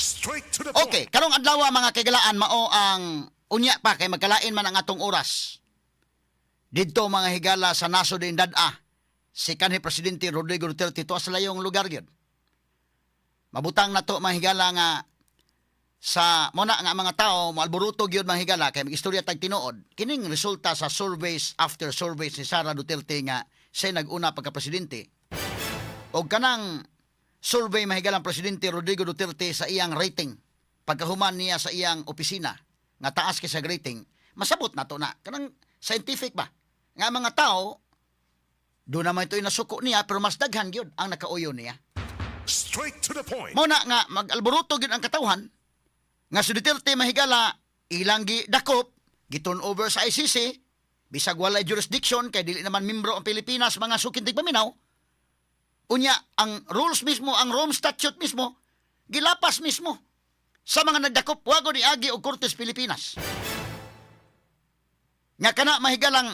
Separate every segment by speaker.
Speaker 1: Straight to the point.
Speaker 2: Okay, karong adlaw mga kagalaan mao ang unya pa kay magkalain man ang atong oras. Didto mga higala sa nasod din dad-a si kanhi presidente Rodrigo Duterte to sa layong lugar gyud. Mabutang na to mga higala nga sa muna nga mga tao malburuto gyud mga higala kay magistorya tag tinuod kining resulta sa surveys after surveys ni Sara Duterte nga siya nag-una pagka presidente. Og kanang survey mahigalang presidente Rodrigo Duterte sa iyang rating pagkahuman niya sa iyang opisina nga taas kay sa rating masabot na to na kanang scientific ba nga mga tao do naman ito nasuko niya pero mas daghan gyud ang nakauyo niya.
Speaker 1: Straight to the point.
Speaker 2: Muna nga mag-alboruto gyud ang katawhan nga si Duterte mahigala ilang dakop giturn over sa ICC bisag walay jurisdiction kay dili naman membro ang Pilipinas mga sukintig paminaw. Unya ang rules mismo, ang Rome Statute mismo gilapas mismo sa mga nagdakop wago ni agi og Kortes Pilipinas. Nga kana mahigalang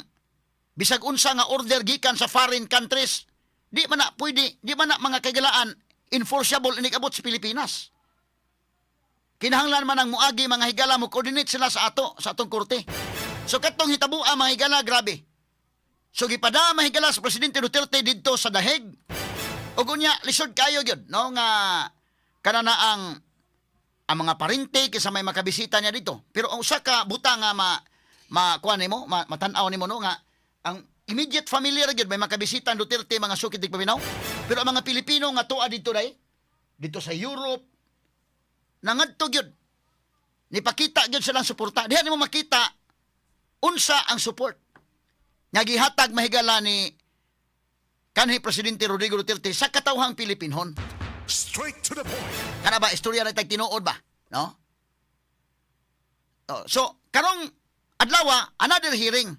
Speaker 2: bisag unsa nga order gikan sa foreign countries di man na pwede, di man na mga kagalaan enforceable inikabot sa Pilipinas. Kinahanglan man ang muagi mga higala mo coordinate sila sa atong korte. So katong hitabua mga higala grabe. So gipada mga higala sa presidente Duterte didto sa dahig. Og unya lisod kayo gyud no nga kanana ang mga parente kaysa may makabisita niya dito. Pero ang usa ka buta nga kuan nimo, matan-aw nimo no nga ang immediate familiar gyud may makabisita ang Duterte mga sukitig paminaw. Pero ang mga Pilipino nga tuwa dito dito sa Europe nangadto gyud nipakita gyud silang suporta. Diha nimo makita unsa ang support nga gihatag mahigala ni kanhi presidente Rodrigo Duterte sa katawhang Pilipinhon.
Speaker 1: Straight to the point.
Speaker 2: Kana ba istorya na tag tinuod ba, no? So karong adlaw another hearing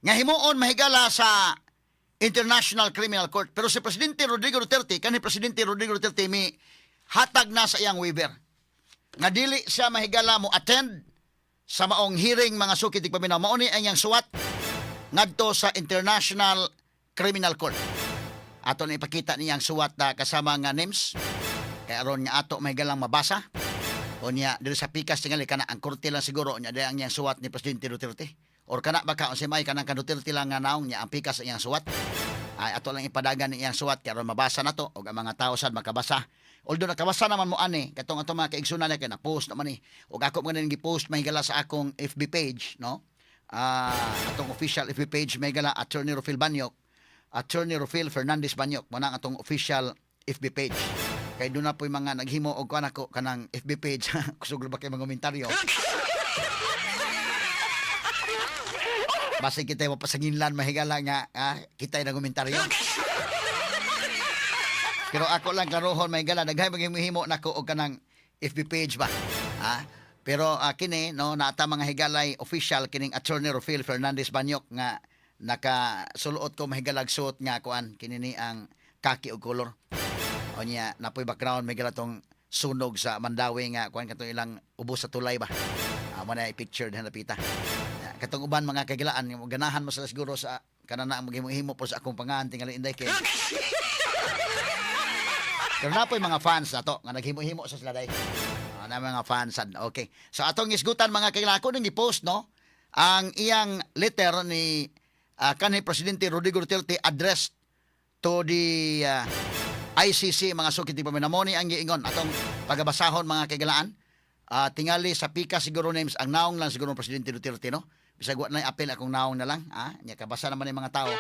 Speaker 2: nga himuon mahigala sa International Criminal Court pero si presidente Rodrigo Duterte kanhi presidente Rodrigo Duterte mi hatag na sa iyang waiver nga dili siya mahigala mo attend sa maong hearing mga sukitig paminaw. Mao ni ang iyang suwat ngadto sa International Criminal Court. Ato na ipakita niyang suwat na kasama nga names. Kaya aron nga ato may galang mabasa. O niya, dito sa pikas tingali ka na ang korte lang siguro niya dahil ang niyang suwat ni Presidente Duterte. O kana baka si may kanang ka Duterte lang nga naong niya ang pikas niyang suwat. Ay ato lang ipadagan niyang suwat kaya aron mabasa na to o ang mga tao sad makabasa. Although nakabasa naman mo ani katong ato mga kaigsunan na kay na post naman ni. O ako mo nang gi-post mahigala sa akong FB page, no? Atong official FB page mahigala Attorney Rufil Banyok. Attorney Rufil Fernandez Banyok mo na atong official FB page. Kay doon na po yung mga naghimo og kuan ako kanang FB page. Kusog ba kay mga komentaryo? Basta kita mapasanginlan mahigala nga kita yung komentaryo. Pero ako lang karohon mahigala daghay maghimo nako og kanang FB page ba. Pero kini no naata mga higalay official kining Attorney Rufil Fernandez Banyok nga nakasuot ko mahigalag suot nga kuan kinini ang kaki og color. O niya napoy background may tong sunog sa Mandawi nga kuan katong ilang ubos sa tulay ba. Mo na i-picture diha napita. Katong uban mga kagilaan ganahan mo sila siguro sa kanana maghimo-himo po sa akong pangahan tingali inday kay. Pero napoy mga fans nato nga naghimo-himo sa sila day. Na mga fans okay. So atong isgutan mga kagilaan ko ning i-post no ang iyang letter ni kanhi presidente Rodrigo Duterte addressed to the ICC mga sukitig paminamoni ang giingon atong pagabasahon mga kagalaan. Tingali sa pika siguro names ang naong lang siguro presidente Duterte no. Bisag wa na apel akong naong na lang nya kabasa naman ng mga tao.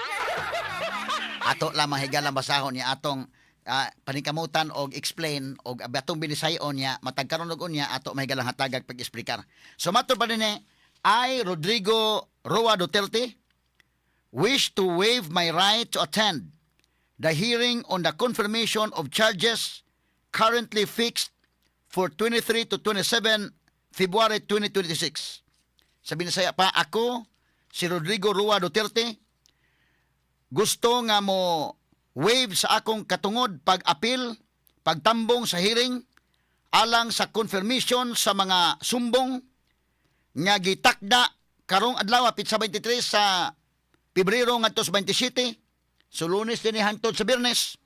Speaker 2: Ato lang mahigalang basahon niya atong paningkamutan og explain og atong binisayon niya matagkaron og unya ato mahigalang hatagag pag-explicar. So matur pa dinhi I Rodrigo Roa Duterte wish to waive my right to attend the hearing on the confirmation of charges currently fixed for 23 to 27 February 2026. Sabi na saya pa, ako, si Rodrigo Roa Duterte, gusto nga mo waive sa akong katungod pag-apil, pagtambong sa hearing, alang sa confirmation sa mga sumbong nga gitakda karong adlaw pitsa 23 sa Pebrero ngadto sa 27, so Lunes dinhi hangtod sa Biyernes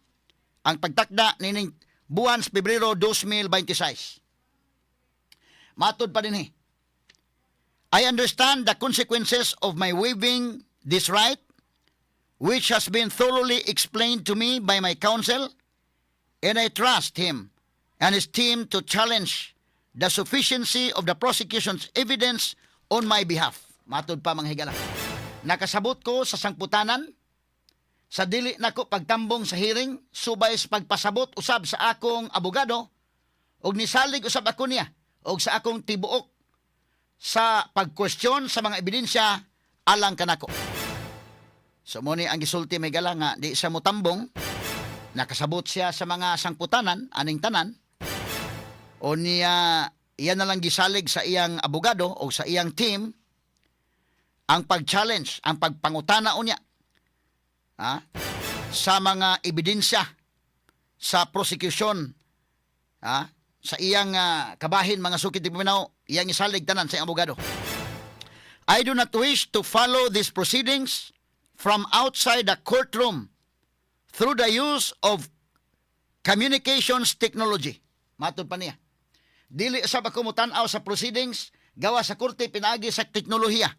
Speaker 2: ang pagtakda nining buwan sa Pebrero 2026. Matod pa din I understand the consequences of my waiving this right, which has been thoroughly explained to me by my counsel, and I trust him and his team to challenge the sufficiency of the prosecution's evidence on my behalf. Matod pa mga higala. Nakasabot ko sa sangputanan, sa dili nako pagtambong sa hearing, subay sa pagpasabot usab sa akong abogado, og nisalig usab ako niya, og sa akong tibuok sa pagkwestiyon sa mga ebidensya alang kanako. So mo ni ang gisulti may gala nga di siya motambong, nakasabot siya sa mga sangputanan aning tanan, o niya iyan na lang gisalig sa iyang abogado o sa iyang team ang pag-challenge, ang pagpangutana unya sa mga ebidensya sa prosecution sa iyang kabahin mga sukid di paminaw, iyang isalig tanan sa iyang abogado. I do not wish to follow these proceedings from outside the courtroom through the use of communications technology. Matod pa niya. Dili sa ako mutanaw sa proceedings gawa sa korte pinaagi sa teknolohiya.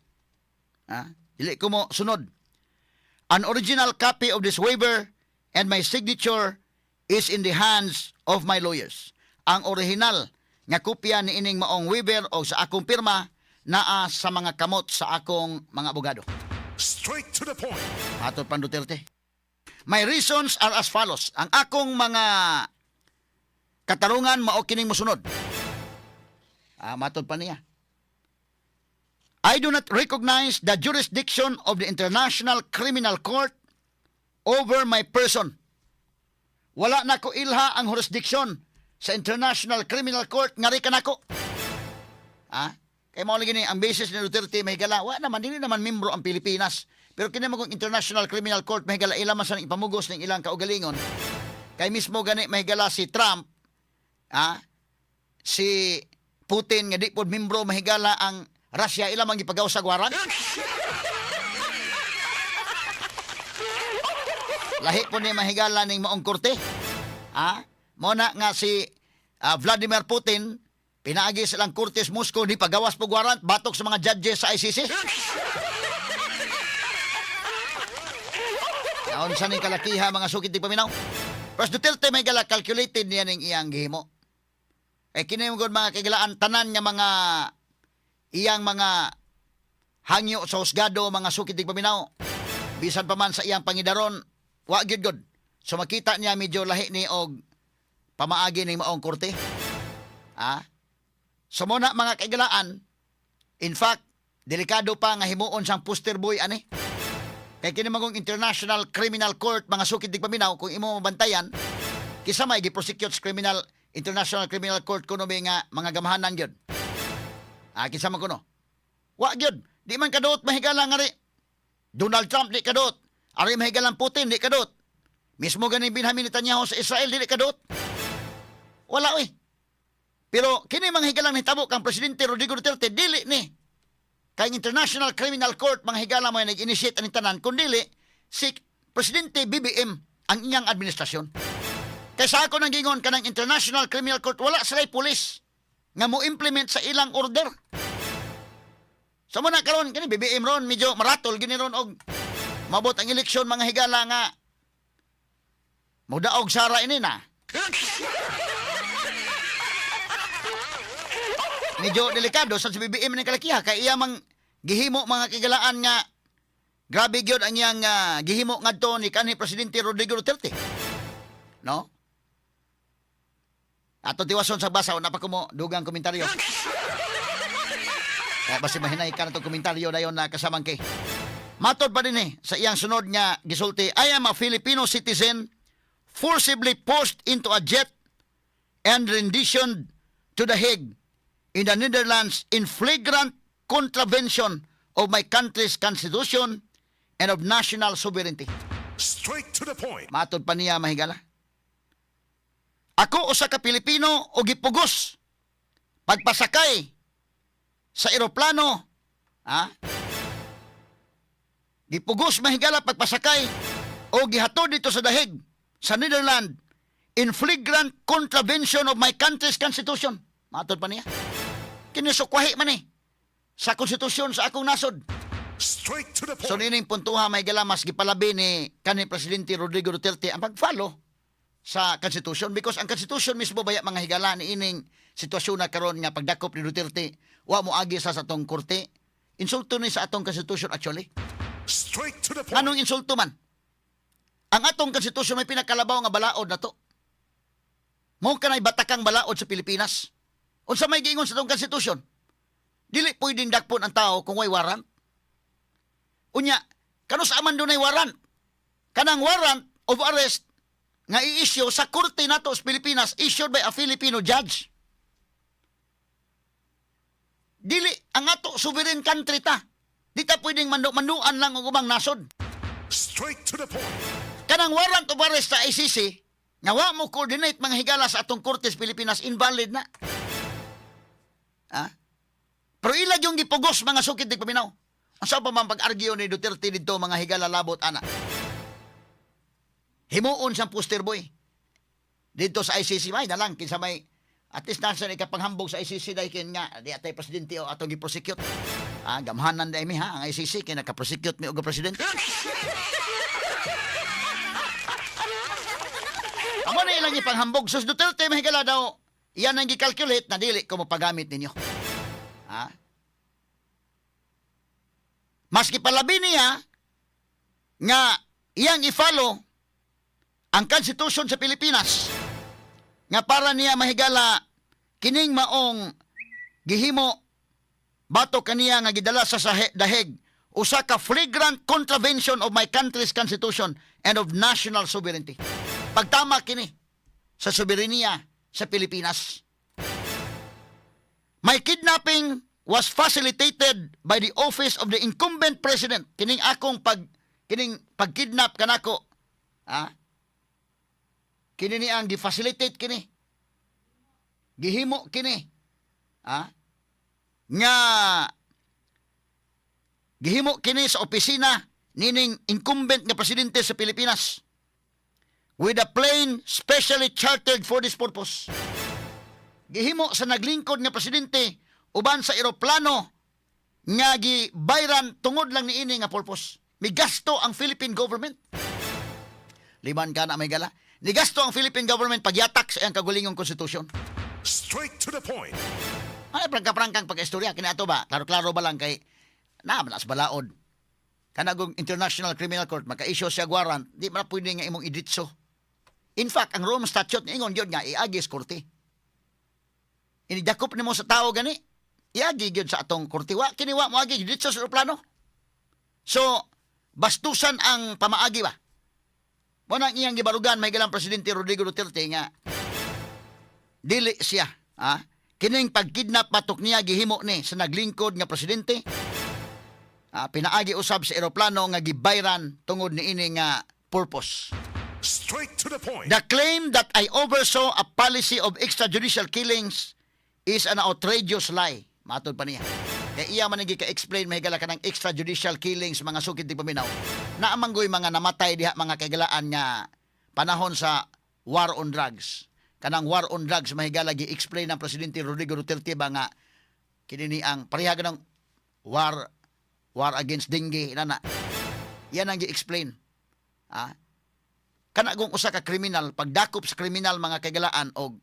Speaker 2: Dili ko mo sunod. An original copy of this waiver and my signature is in the hands of my lawyers. Ang original nga kopya ni ining maong waiver o sa akong pirma naa sa mga kamot sa akong mga abogado.
Speaker 1: Straight to the point.
Speaker 2: Matod pa Duterte. My reasons are as follows. Ang akong mga katarungan mao kining mosunod. Matod pa niya. I do not recognize the jurisdiction of the International Criminal Court over my person. Wala na ko ilha ang jurisdiction sa International Criminal Court nga rikan ako. Kaya mo lagi ang basis ni Duterte mahigala, wa naman dili naman membro ang Pilipinas. Pero kini mo International Criminal Court mahigala ila man sa ipamugos ning ilang kaugalingon. Kay mismo gani mahigala si Trump, si Putin nga di pod membro mahigala ang Russia ila man gipagaw sa gwaran. Lahi po ni mahigala ning maong korte. Mo na nga si Vladimir Putin pinaagi silang korte sa Moscow di pagawas po gwaran batok sa mga judges sa ICC. Naon sa ning kalakiha mga sukid di paminaw. Pero Duterte may gala calculated niya ning iyang gihimo. Kini mo mga kagilaan tanan nga mga iyang mga hangyo sa husgado, mga sukid di paminaw, bisan pa man sa iyang pangidaron, wa gyud god. So makita niya medyo lahi ni og pamaagi ning maong korte. So muna mga kaigalaan, in fact, delikado pa nga himuon sang poster boy ani. Kay kini magong International Criminal Court mga sukid di paminaw kung imo mabantayan, kisa may gi-prosecute sa International Criminal Court kuno nga mga gamahanan gyud. Kinsa man kuno. Wa gyud, di man kadot mahigala nga ri. Donald Trump di kadot. Ari mahigalang Putin di kadot. Mismo gani Benjamin Netanyahu sa Israel di kadot. Wala oy. Pero kini manghigalang nitabo kang presidente Rodrigo Duterte dili ni. Kay International Criminal Court manghigalang mo nag-initiate ani tanan kun dili si presidente BBM ang iyang administrasyon. Kay sa ako nang gingon kanang International Criminal Court wala sila pulis nga mo implement sa ilang order. So mo na karon kini BBM ron medyo maratol gini ron og mabot ang eleksyon mga higala nga mudaog sara ini na. Medyo delikado sa BBM ni kalakiha kay iya mang gihimo mga kigalaan nga grabe gyud ang iyang gihimo ngadto ni kanhi presidente Rodrigo Duterte. No? Ato tiwason sa basa na pa ko mo dugang komentaryo. Basta mahinay ka na itong komentaryo na yun na kasamang kay. Matod pa din sa iyang sunod nga gisulti, I am a Filipino citizen forcibly pushed into a jet and rendition to The Hague in the Netherlands in flagrant contravention of my country's constitution and of national sovereignty.
Speaker 1: Straight to the point.
Speaker 2: Matod pa niya mahigala. Ako usa ka Pilipino o gipugos pagpasakay sa eroplano, gipugos mahigala pagpasakay o gihatod dito sa dahig sa Netherlands in flagrant contravention of my country's constitution. Matod pa niya. Kinisukwahi man sa konstitusyon sa akong nasod.
Speaker 1: Straight to the
Speaker 2: So
Speaker 1: point.
Speaker 2: nining puntuha may galamas gipalabi ni kanhi Presidente Rodrigo Duterte ang pag-follow sa konstitusyon because ang konstitusyon mismo baya mga higala ni ining sitwasyon na karon nga pagdakop ni Duterte wa mo agi sa atong korte. Insulto ni sa atong konstitusyon actually.
Speaker 1: Straight to the point.
Speaker 2: Anong insulto man? Ang atong konstitusyon may pinakalabaw nga balaod na to. Mo kanay batakang balaod sa Pilipinas. Unsa may giingon sa atong konstitusyon? Dili pwedeng dakpon ang tao kung way warrant. Unya, kano sa aman dunay warrant? Kanang warrant of arrest nga i-issue sa korte nato sa Pilipinas issued by a Filipino judge. Dili ang ato sovereign country ta. Di ta pwedeng manduan lang og ubang nasod.
Speaker 1: Straight to the point.
Speaker 2: Kanang warrant of arrest sa ICC nga wa mo coordinate mga higala sa atong korte sa Pilipinas invalid na. Ha? Pero ilag yung gipugos mga sukit di paminaw. Ang sa pa man pag-argue ni Duterte dito mga higala labot ana. Himuon siyang poster boy. Dito sa ICC may nalang kinsa may at least nasa ni kapanghambog sa ICC dahil kin nga di atay presidente o atong gi-prosecute. Gamhanan dai mi ha ang ICC kay naka-prosecute mi og presidente. Amo na ilang ipanghambog sus Duterte mahigala daw iyan ang gi-calculate na dili ko mapagamit ninyo. Ha? Maski palabi niya nga iyang i-follow ang konstitusyon sa Pilipinas nga para niya mahigala kining maong gihimo bato kaniya nga gidala sa daheg usa ka flagrant contravention of my country's constitution and of national sovereignty. Pagtama kini sa soberenya sa Pilipinas. My kidnapping was facilitated by the office of the incumbent president. Kining pagkidnap kanako. Ha? Kini ni ang gi-facilitate kini. Gihimo kini. Ha? Nga gihimo kini sa opisina nining incumbent nga presidente sa Pilipinas with a plane specially chartered for this purpose. Gihimo sa naglingkod nga presidente uban sa eroplano nga gibayran tungod lang niini nga purpose. May gasto ang Philippine government. Liman ka na may gala. Ni gasto ang Philippine government pagyatak sa iyang kagulingong konstitusyon.
Speaker 1: Straight to the point.
Speaker 2: Ay, prangka-prangkang pag-istorya. Kinato ba? Klaro-klaro ba lang kay malas balaod. Kanagong International Criminal Court, maka-issue siya warrant, di man pwede nga imong iditso. In fact, ang Rome Statute ingon yun nga, iagis korte. Inidakop ni mo sa tao gani, iagi yun sa atong korte. Kiniwa mo agi, iditso sa plano. So, bastusan ang pamaagi ba? Muna ang iyang gibarugan, may galang Presidente Rodrigo Duterte nga, dili siya, ha? Kining pagkidnap patok niya gihimo ni sa naglingkod nga presidente. Pinaagi usab sa eroplano nga gibayran tungod niini nga purpose.
Speaker 1: Straight to the point.
Speaker 2: The claim that I oversaw a policy of extrajudicial killings is an outrageous lie. Matod pa niya. Kaya iya man ka-explain mahigala ka ng extrajudicial killings mga sukid di paminaw. Naamanggoy mga namatay diha mga kagalaan nga panahon sa war on drugs. Kanang war on drugs mahigala gi-explain ng Presidente Rodrigo Duterte ba nga kinini ang pareha ng war against dengue inana. Yan ang gi-explain. Kana kung usa ka kriminal pagdakop sa kriminal mga kagalaan og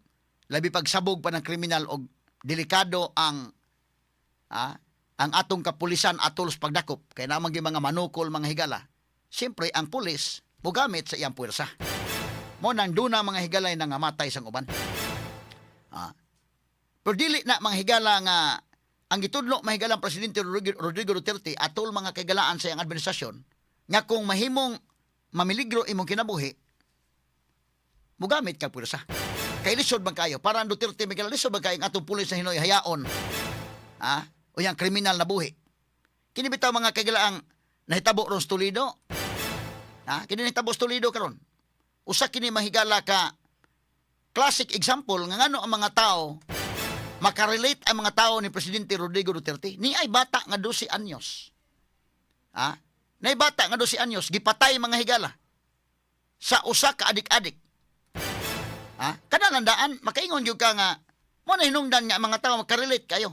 Speaker 2: labi pagsabog pa ng kriminal og delikado ang atong kapulisan atol sa pagdakop kay namang mga manukol mga higala. Siyempre ang pulis mugamit sa iyang puwersa. Mo nang duna mga higalay nang namatay sang uban. Pero dili na mga higala nga ang gitudlo mahigalang Presidente Rodrigo Duterte atol mga kagalaan sa iyang administrasyon nga kung mahimong mamiligro imong kinabuhi mugamit ka puwersa. Kay lisod bang kayo para ang Duterte may lisod bang kayo ang atong pulis na hinoy hayaon. O yung kriminal na buhi. Kini bitaw mga kagalaang nahitabo ron sa Toledo. Kini nahitabo sa Toledo karon. Usa kini mahigala ka classic example nga ngano ang mga tao makarelate ang mga tao ni Presidente Rodrigo Duterte. Ni ay bata nga 12 anyos. Nay bata nga 12 anyos gipatay mga higala sa usa ka adik-adik. Ha? Kanang makaingon gyud ka nga mo na hinungdan nga mga tao makarelate kayo.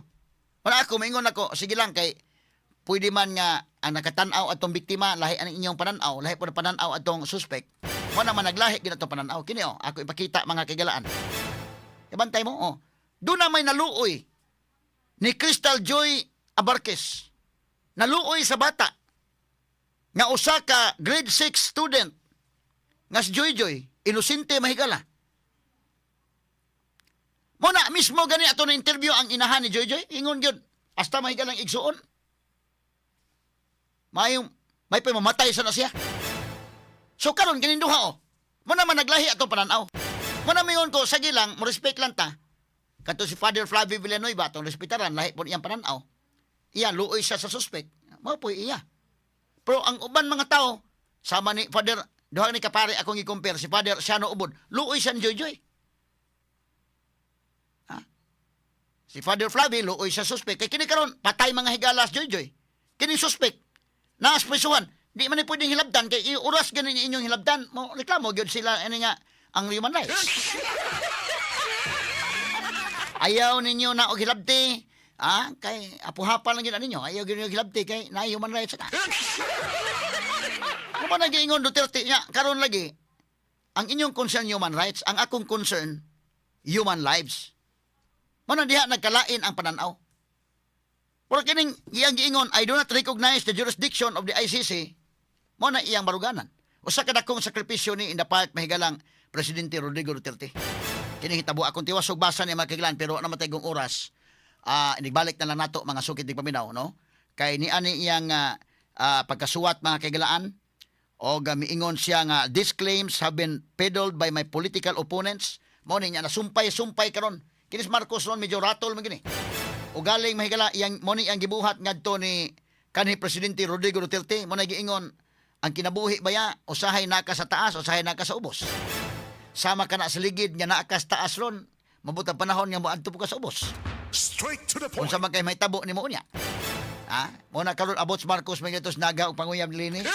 Speaker 2: Wala ako maingon ako, sige lang kay pwede man nga ang nakatan-aw atong biktima lahi ang inyong pananaw, lahi po na pananaw atong suspect. Mo naman naglahi gid atong pananaw. Kini ako ipakita mga kagalaan. Ibantay mo Doon na may naluoy ni Crystal Joy Abarquez. Naluoy sa bata nga usa ka grade 6 student nga si Joy Joy, inosente mahigala. Mo na mismo gani ato na interview ang inahan ni Joy Joy, ingon gyud hasta mahigalang igsuon. May pa mamatay sa na siya. So karon kining duha mo naman naglahi ato pananaw. Mo na mayon ko sige lang, mo respect lang ta. Kadto si Father Flavio Villanueva atong respetaran lahi po iyang pananaw. Iya luoy siya sa suspect. Mao po iya. Pero ang uban mga tao sama ni Father duha ni kapare akong i-compare si Father Siano Ubod, luoy siya ni Joy Joy. Ha? Si Father Flavio luoy siya suspect. Kay kini karon patay mga higalas Joy Joy. Kini suspect naas prisuhan. Di man ni pwedeng hilabdan kay oras ganin inyong hilabdan mo reklamo gyud sila ani nga ang human rights. Ayaw ninyo na og hilabti. Kay apuhapan lang gid ninyo. Ayaw gyud hilabti kay na human rights ka. Kung nag-iingon Duterte niya, karon lagi ang inyong concern human rights, ang akong concern human lives. Mano diha nagkalain ang pananaw. Pero kining iyang giingon, I do not recognize the jurisdiction of the ICC. Mo na iyang baruganan. Usa ka dakong sakripisyo ni in the park mahigalang Presidente Rodrigo Duterte. Kining hitabo akong tiwas og basa ni makigilan pero namatay gong oras. Inigbalik na lang nato mga sukit ng paminaw, no? Kay ni ani iyang pagkasuwat mga kagilaan o miingon siya nga these claims have been peddled by my political opponents. Mo ni niya nasumpay karon. Kinis Marcos ron medyo ratol man gini. O galing mahigala iyang mo ni ang gibuhat ngadto ni kanhi Presidente Rodrigo Duterte mo na giingon ang kinabuhi baya usahay naka sa taas usahay naka sa ubos. Sama ka na sa ligid nga naa ka sa taas ron mabutang panahon nga moadto ka sa ubos.
Speaker 1: Straight to the point.
Speaker 2: Unsa man kay may tabo nimo unya? Mo na karon abot Marcos may gatos naga og panguyab lini.